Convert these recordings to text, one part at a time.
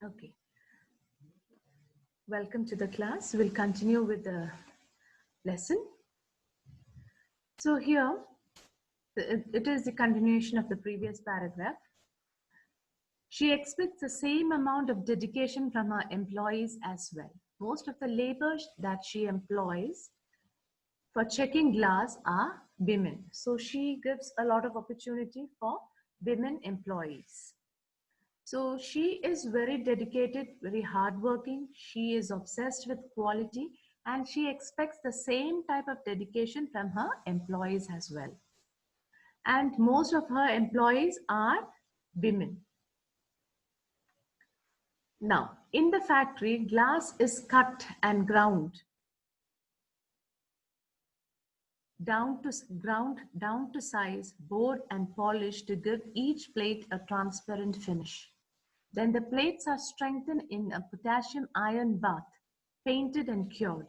Okay, welcome to the class. We'll continue with the lesson. So here, it is the continuation of the previous paragraph. She expects the same amount of dedication from her employees as well. Most of the labor that she employs for checking glass are women. So she gives a lot of opportunity for women employees. So she is very dedicated, very hardworking. She is obsessed with quality and she expects the same type of dedication from her employees as well. And most of her employees are women. Now, in the factory, glass is cut and ground down to size, bored and polished to give each plate a transparent finish. Then the plates are strengthened in a potassium iron bath, painted and cured.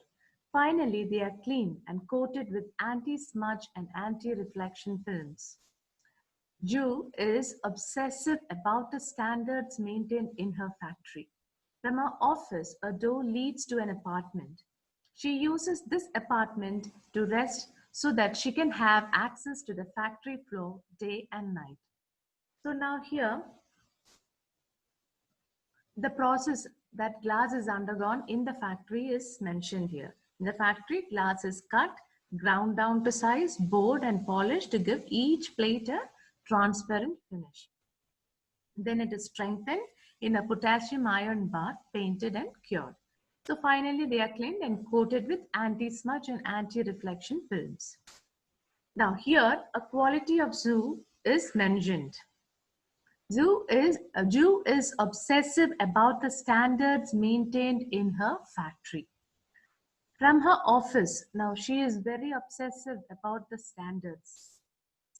Finally, they are cleaned and coated with anti-smudge and anti-reflection films. Ju is obsessive about the standards maintained in her factory. From her office, a door leads to an apartment. She uses this apartment to rest so that she can have access to the factory floor day and night. So now here, the process that glass is undergone in the factory is mentioned here. In the factory, glass is cut, ground down to size, bored and polished to give each plate a transparent finish. Then it is strengthened in a potassium iron bath, painted and cured. So finally, they are cleaned and coated with anti-smudge and anti-reflection films. Now here, a quality of Zhu is mentioned. Ju is obsessive about the standards maintained in her factory. From her office, now she is very obsessive about the standards,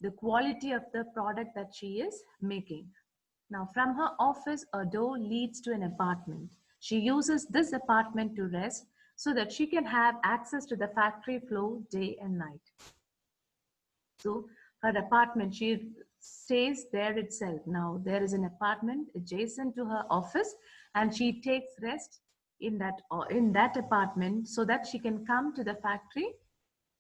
the quality of the product that she is making. Now from her office, a door leads to an apartment. She uses this apartment to rest so that she can have access to the factory floor day and night. So her apartment, she stays there itself. Now there is an apartment adjacent to her office and she takes rest in that apartment so that she can come to the factory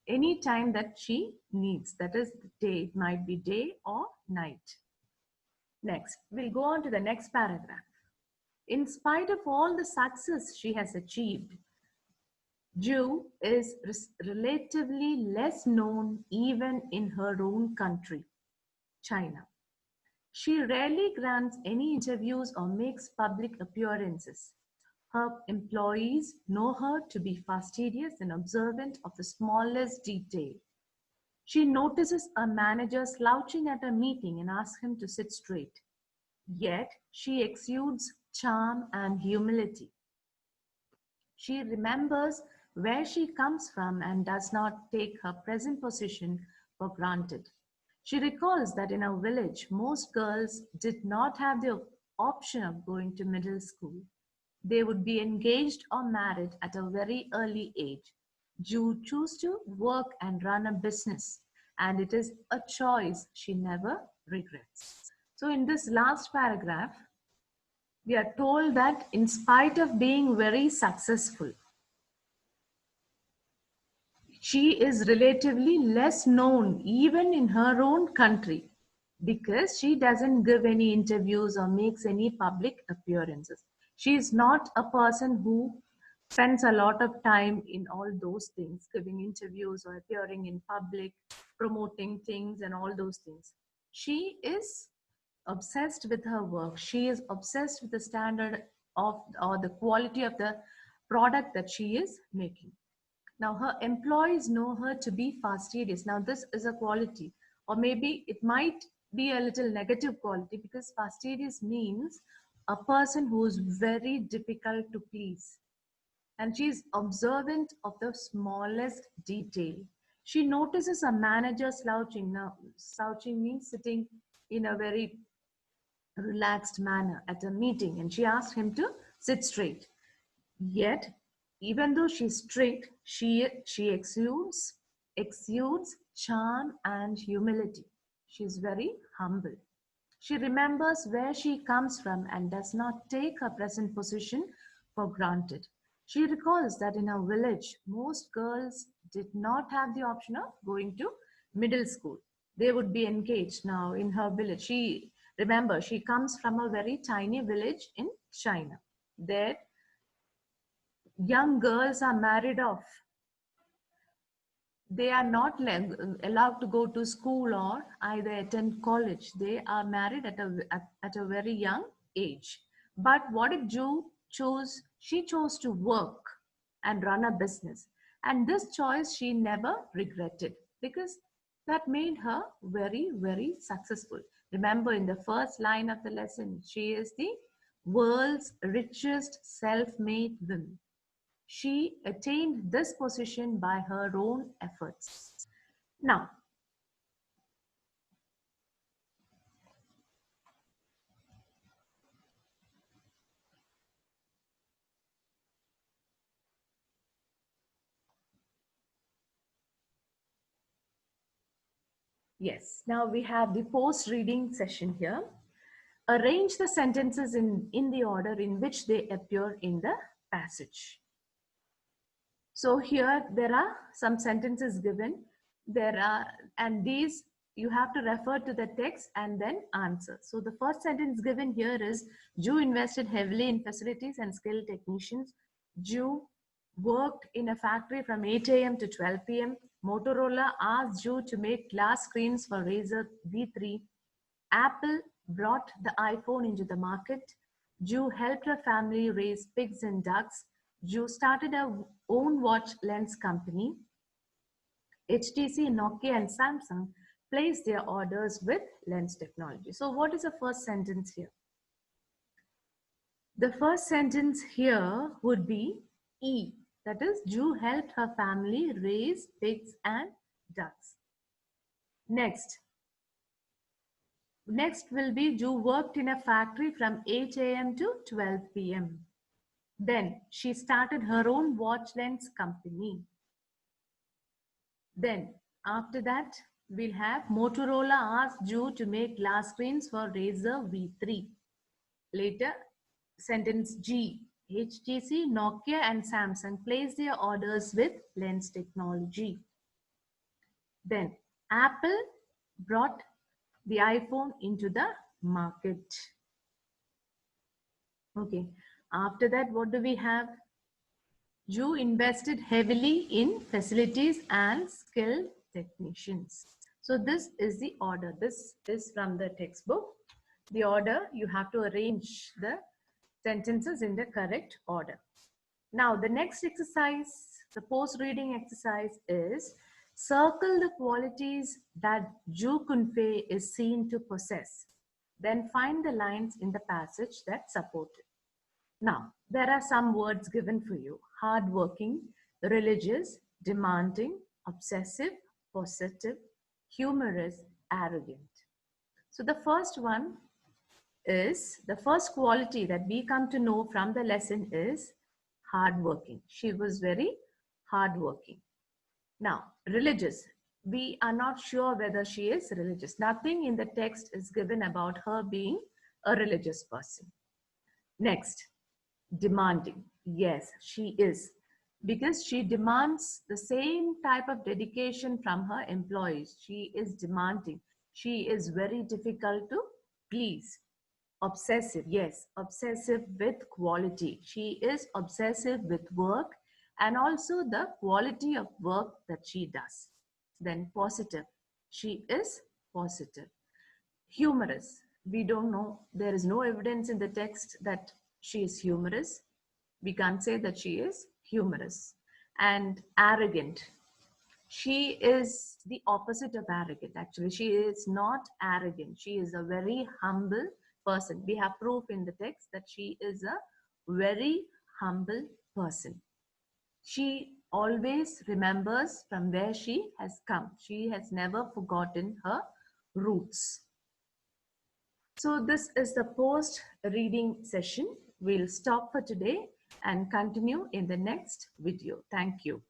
any time that she needs. That is the day, it might be day or night. Next, we'll go on to the next paragraph. In spite of all the success she has achieved, Ju is relatively less known even in her own country, China. She rarely grants any interviews or makes public appearances. Her employees know her to be fastidious and observant of the smallest detail. She notices a manager slouching at a meeting and asks him to sit straight. Yet she exudes charm and humility. She remembers where she comes from and does not take her present position for granted. She recalls that in her village, most girls did not have the option of going to middle school. They would be engaged or married at a very early age. Ju chose to work and run a business, and it is a choice she never regrets. So in this last paragraph, we are told that in spite of being very successful, she is relatively less known even in her own country because she doesn't give any interviews or makes any public appearances. She is not a person who spends a lot of time in all those things, giving interviews or appearing in public, promoting things and all those things. She is obsessed with her work. She is obsessed with the standard of or the quality of the product that she is making. Now, her employees know her to be fastidious. Now, this is a quality, or maybe it might be a little negative quality because fastidious means a person who is very difficult to please. And she is observant of the smallest detail. She notices a manager slouching. Now, slouching means sitting in a very relaxed manner at a meeting, and she asked him to sit straight. Yet, even though she's strict, she exudes charm and humility. She's very humble. She remembers where she comes from and does not take her present position for granted. She recalls that in her village, most girls did not have the option of going to middle school. They would be engaged. Now in her village. Remember, she comes from a very tiny village in China. There, young girls are married off. They are not allowed to go to school or either attend college. They are married at a very young age. But what did Ju choose? She chose to work and run a business. And this choice she never regretted because that made her very, very successful. Remember, in the first line of the lesson, she is the world's richest self-made woman. She attained this position by her own efforts. Now, yes, now we have the post-reading session here. Arrange the sentences in the order in which they appear in the passage. So here there are some sentences given. And these you have to refer to the text and then answer. So the first sentence given here is, Ju invested heavily in facilities and skilled technicians. Ju worked in a factory from 8 a.m. to 12 p.m. Motorola asked Ju to make glass screens for Razer V3. Apple brought the iPhone into the market. Ju helped her family raise pigs and ducks. Ju started her own watch lens company. HTC, Nokia, and Samsung placed their orders with lens technology. So what is the first sentence here? The first sentence here would be E. That is, Ju helped her family raise pigs and ducks. Next will be Ju worked in a factory from 8 a.m. to 12 p.m. Then she started her own watch lens company. Then after that, we'll have Motorola asked Ju to make glass screens for Razer V3. Later, sentence G. HTC, Nokia, and Samsung placed their orders with lens technology. Then Apple brought the iPhone into the market. Okay. After that, what do we have? Ju invested heavily in facilities and skilled technicians. So this is the order. This is from the textbook. The order, you have to arrange the sentences in the correct order. Now, the next exercise, the post-reading exercise is circle the qualities that Ju Kunfei is seen to possess. Then find the lines in the passage that support it. Now, there are some words given for you. Hardworking, religious, demanding, obsessive, positive, humorous, arrogant. So the first one is, the first quality that we come to know from the lesson is hardworking. She was very hardworking. Now, religious. We are not sure whether she is religious. Nothing in the text is given about her being a religious person. Next, demanding. Yes, she is. Because she demands the same type of dedication from her employees. She is demanding. She is very difficult to please. Obsessive, yes, obsessive with quality. She is obsessive with work and also the quality of work that she does. Then positive, she is positive. Humorous, we don't know. There is no evidence in the text that she is humorous. We can't say that she is humorous. And arrogant, she is the opposite of arrogant. Actually, she is not arrogant. She is a very humble person. We have proof in the text that she is a very humble person. She always remembers from where she has come. She has never forgotten her roots. So this is the post reading session. We'll stop for today and continue in the next video. Thank you.